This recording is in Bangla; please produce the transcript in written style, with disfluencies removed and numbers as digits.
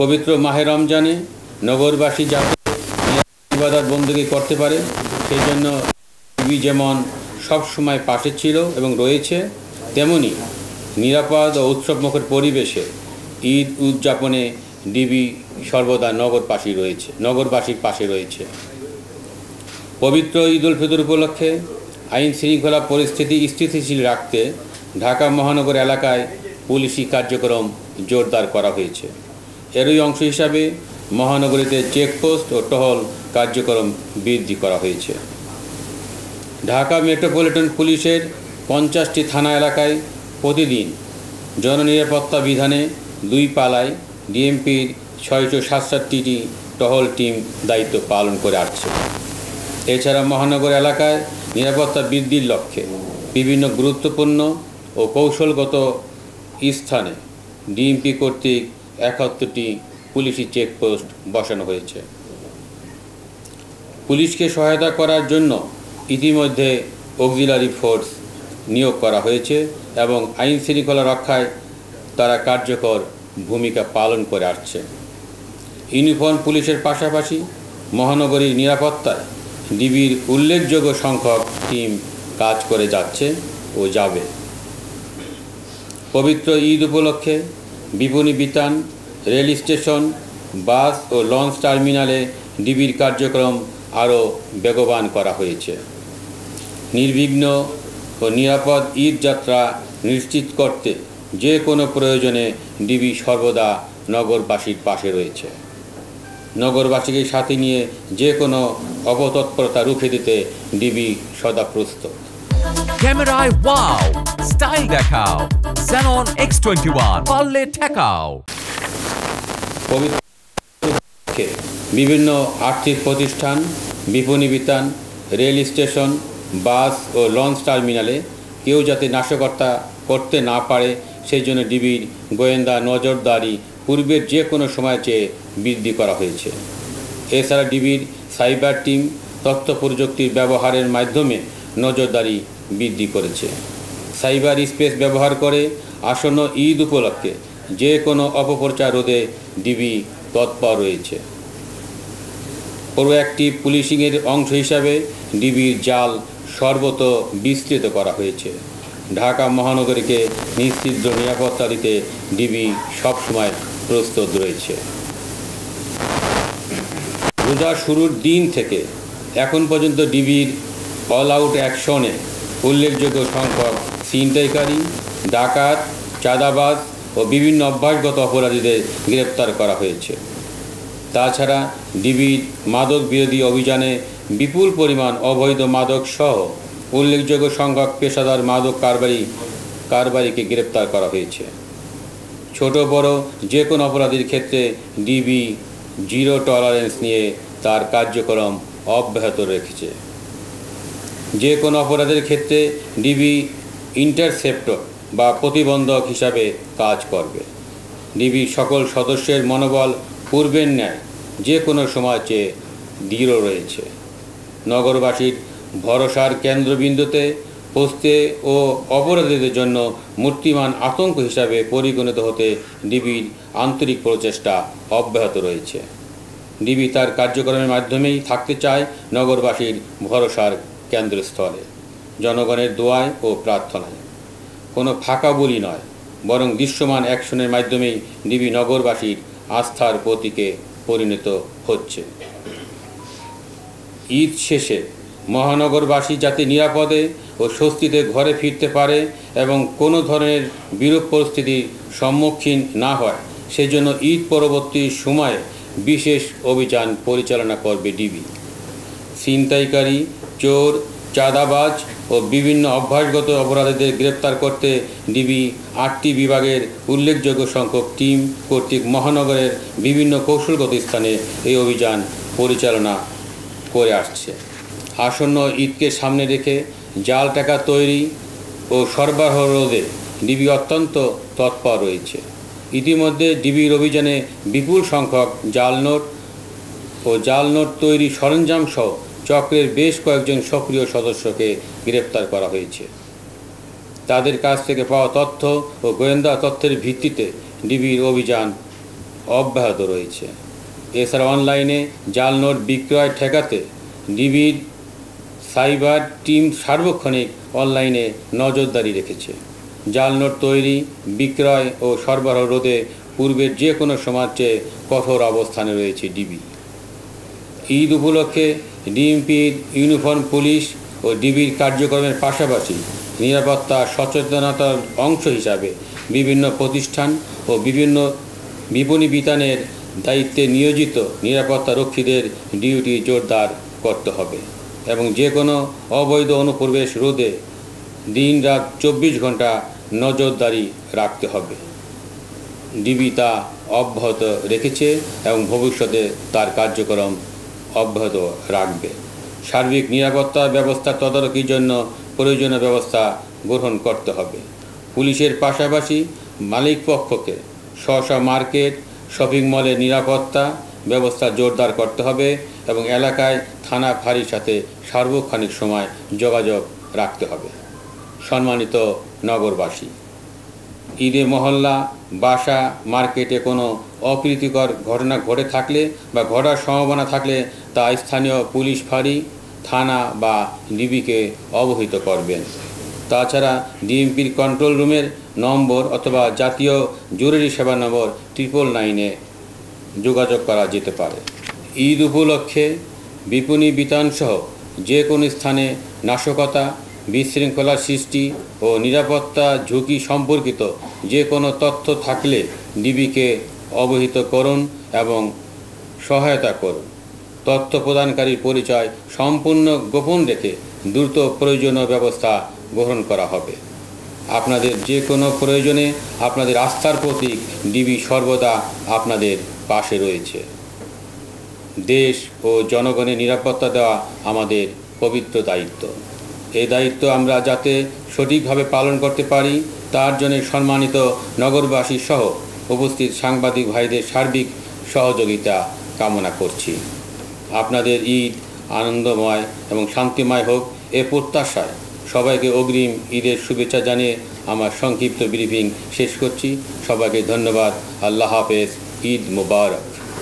পবিত্র মাহে রমজানে নগরবাসী যাতে ইবাদত বন্দেগী করতে পারে সেই জন্য ডিবি যেমন সবসময় পাশে ছিল এবং রয়েছে, তেমনি নিরাপদ ও উৎসবমুখর পরিবেশে ঈদ উদযাপনে ডিবি সর্বদা নগরবাসীর পাশে রয়েছে। পবিত্র ঈদ উল ফিতর উপলক্ষে আইন শৃঙ্খলা পরিস্থিতি স্থিতিশীল রাখতে ঢাকা মহানগর এলাকায় পুলিশি কার্যক্রম জোরদার করা হয়েছে। এরই অংশ হিসাবে মহানগরীতে চেকপোস্ট ও টহল কার্যক্রম বৃদ্ধি করা হয়েছে। ঢাকা মেট্রোপলিটন পুলিশের 50টি থানা এলাকায় প্রতিদিন জননিরাপত্তা বিধানে 2 পালায় ডিএমপির 667টি টহল টিম দায়িত্ব পালন করে আসছে। এছাড়া মহানগর এলাকায় নিরাপত্তা বৃদ্ধির লক্ষ্যে বিভিন্ন গুরুত্বপূর্ণ ও কৌশলগত স্থানে ডিএমপি কর্তৃক 71টি পুলিশি চেকপোস্ট বসানো হয়েছে। পুলিশকে সহায়তা করার জন্য ইতিমধ্যে অক্সিলারি ফোর্স নিয়োগ করা হয়েছে এবং আইন শৃঙ্খলা রক্ষায় তারা কার্যকর ভূমিকা পালন করে আসছে। ইউনিফর্ম পুলিশের পাশাপাশি মহানগরীর নিরাপত্তায় ডিবির উল্লেখযোগ্য সংখ্যক টিম কাজ করে যাচ্ছে ও যাবে। পবিত্র ঈদ উপলক্ষে বিপণী বিতান, রেল স্টেশন, বাস ও লঞ্চ টার্মিনালে ডিবির কার্যক্রম আরও বেগবান করা হয়েছে। নির্বিঘ্ন ও নিরাপদ ঈদ যাত্রা নিশ্চিত করতে যে কোনো প্রয়োজনে ডিবি সর্বদা নগরবাসীর পাশে রয়েছে। নগরবাসীকে সাথে নিয়ে যে কোনো অপতৎপরতা রুখে দিতে ডিবি সদা প্রস্তুত। ক্যামেরায় ওয়াও, স্টাইল দেখাও, Xenon X21 পারলে ঠেকাও। বিভিন্ন আর্থিক প্রতিষ্ঠান, বিপণী বিতান, রেল স্টেশন, বাস ও লঞ্চ টার্মিনালে কেউ যাতে নাশকতা করতে না পারে সেই জন্য ডিবির গোয়েন্দা নজরদারি পূর্বের যে কোনো সময় চেয়ে বৃদ্ধি করা হয়েছে। এছাড়া ডিবির সাইবার টিম তথ্য প্রযুক্তির ব্যবহারের মাধ্যমে নজরদারি বৃদ্ধি করেছে। সাইবার স্পেস ব্যবহার করে আসন্ন ঈদ উপলক্ষে যে কোনো অপপ্রচার রোধে ডিবি তৎপর রয়েছে। প্রোঅ্যাক্টিভ পুলিশিংয়ের অংশ হিসাবে ডিবির জাল সর্বত বিস্তৃত করা হয়েছে। ঢাকা মহানগরীকে নিশ্চিদ্র নিরাপত্তা দিতে ডিবি সবসময় প্রস্তুত রয়েছে। রোজা শুরুর দিন থেকে এখন পর্যন্ত ডিবির অল আউট অ্যাকশনে উল্লেখযোগ্য সংখ্যক ছিনতাইকারী, ডাকাত, চাঁদাবাজ ও বিভিন্ন অভ্যাসগত অপরাধীদের গ্রেপ্তার করা হয়েছে। তাছাড়া ডিবির মাদক বিরোধী অভিযানে বিপুল পরিমাণ অবৈধ মাদক সহ উল্লেখযোগ্য সংখ্যক পেশাদার মাদক কারবারিকে গ্রেপ্তার করা হয়েছে। ছোট বড় যে কোনো অপরাধীর ক্ষেত্রে ডিবি জিরো টলারেন্স নিয়ে তার কার্যক্রম অব্যাহত রেখেছে। যে কোনো অপরাধের ক্ষেত্রে ডিবি ইন্টারসেপ্টর বা প্রতিবন্ধক হিসাবে কাজ করবে। ডিবির সকল সদস্যের মনোবল পূর্বের ন্যায় যে কোনো সময় চেয়ে দৃঢ় রয়েছে। নগরবাসীর ভরসার কেন্দ্রবিন্দুতে পৌঁছতে ও অপরাধীদের জন্য মূর্তিমান আতঙ্ক হিসাবে পরিগণিত হতে ডিবির আন্তরিক প্রচেষ্টা অব্যাহত রয়েছে। ডিবি তার কার্যক্রমের মাধ্যমেই থাকতে চায় নগরবাসীর ভরসার কেন্দ্রস্থলে, জনগণের দোয়ায় ও প্রার্থনায়। কোনো ফাঁকা বলি নয়, বরং দৃশ্যমান অ্যাকশনের মাধ্যমেই ডিবি নগরবাসীর আস্থার প্রতীকে পরিণত হচ্ছে। ঈদ শেষে মহানগরবাসী যাতে নিরাপদে ও স্বস্তিতে ঘরে ফিরতে পারে এবং কোনো ধরনের বিরূপ পরিস্থিতির সম্মুখীন না হয় সেজন্য ঈদ পরবর্তী সময়ে বিশেষ অভিযান পরিচালনা করবে ডিবি। ছিনতাইকারী, চোর, চাঁদাবাজ ও বিভিন্ন অভ্যাসগত অপরাধীদের গ্রেপ্তার করতে ডিবি 8টি বিভাগের উল্লেখযোগ্য সংখ্যক টিম কর্তৃক মহানগরের বিভিন্ন কৌশলগত স্থানে এই অভিযান পরিচালনা করে আসছে। আসন্ন ঈদকে সামনে রেখে জাল টাকা তৈরি ও সরবরাহ রোধে ডিবি অত্যন্ত তৎপর রয়েছে। ইতিমধ্যে ডিবির অভিযানে বিপুল সংখ্যক জাল নোট তৈরি সরঞ্জাম সহ চক্রের বেশ কয়েকজন সক্রিয় সদস্যকে গ্রেপ্তার করা হয়েছে। তাদের কাছ থেকে পাওয়া তথ্য ও গোয়েন্দা তথ্যের ভিত্তিতে ডিবির অভিযান অব্যাহত রয়েছে। এছাড়া অনলাইনে জাল নোট বিক্রয় ঠেকাতে ডিবির সাইবার টিম সার্বক্ষণিক অনলাইনে নজরদারি রেখেছে। জাল নোট তৈরি, বিক্রয় ও সরবরাহ রোধে পূর্বের যে কোনো সময়ের চেয়ে কঠোর অবস্থানে রয়েছে ডিবি। ঈদ উপলক্ষে ডিএমপির ইউনিফর্ম পুলিশ ও ডিবির কার্যক্রমের পাশাপাশি নিরাপত্তা সচেতনতার অংশ হিসাবে বিভিন্ন প্রতিষ্ঠান ও বিভিন্ন বিপণী বিতানের দায়িত্বে নিয়োজিত নিরাপত্তা রক্ষীদের ডিউটি জোরদার করতে হবে এবং যে কোনো অবৈধ অনুপ্রবেশ রোধে দিন-রাত 24 ঘন্টা নজরদারি রাখতে হবে। ডিবি তা অব্যাহত রেখেছে এবং ভবিষ্যতে তার কার্যক্রম অব্যাহত রাখবে। সার্বিক নিরাপত্তা ব্যবস্থা তদারকির জন্য প্রয়োজনীয় ব্যবস্থা গ্রহণ করতে হবে। পুলিশের পাশাপাশি মালিকপক্ষকে স্ব মার্কেট, শপিং মলের নিরাপত্তা ব্যবস্থা জোরদার করতে হবে এবং এলাকায় থানা ফাঁড়ির সাথে সার্বক্ষণিক সময় যোগাযোগ রাখতে হবে। সম্মানিত নগরবাসী, ঈদে মহল্লা, বাসা, মার্কেটে কোনো অপ্রীতিকর ঘটনা ঘটে থাকলে বা ঘটার সম্ভাবনা থাকলে তা স্থানীয় পুলিশ ফাঁড়ি, থানা বা ডিবিকে অবহিত করবেন। তাছাড়া ডিএমপির কন্ট্রোল রুমের নম্বর অথবা জাতীয় জরুরি সেবা নম্বর 999-এ যোগাযোগ করা যেতে পারে। ঈদ উপলক্ষে বিপণী বিতানসহ যে কোনো স্থানে নাশকতা, বিশৃঙ্খলার সৃষ্টি ও নিরাপত্তা ঝুঁকি সম্পর্কিত যে কোনো তথ্য থাকলে ডিবিকে অবহিত করুন এবং সহায়তা করুন। তথ্য প্রদানকারীর পরিচয় সম্পূর্ণ গোপন রেখে দ্রুত প্রয়োজনীয় ব্যবস্থা গ্রহণ করা হবে। আপনাদের যে কোনো প্রয়োজনে আপনাদের আস্থার প্রতীক ডিবি সর্বদা আপনাদের পাশে রয়েছে। দেশ ও জনগণের নিরাপত্তা দেওয়া আমাদের পবিত্র দায়িত্ব। এই দায়িত্ব আমরা যাতে সঠিকভাবে পালন করতে পারি তার জন্য সম্মানিত নগরবাসী সহ উপস্থিত সাংবাদিক ভাইদের সার্বিক সহযোগিতা কামনা করছি। আপনাদের ঈদ আনন্দময় এবং শান্তিময় হোক এ প্রত্যাশায় সবাইকে অগ্রিম ঈদের শুভেচ্ছা জানিয়ে আমার সংক্ষিপ্ত ব্রিফিং শেষ করছি। সবাইকে ধন্যবাদ। আল্লাহ হাফেজ। ঈদ মুবারক।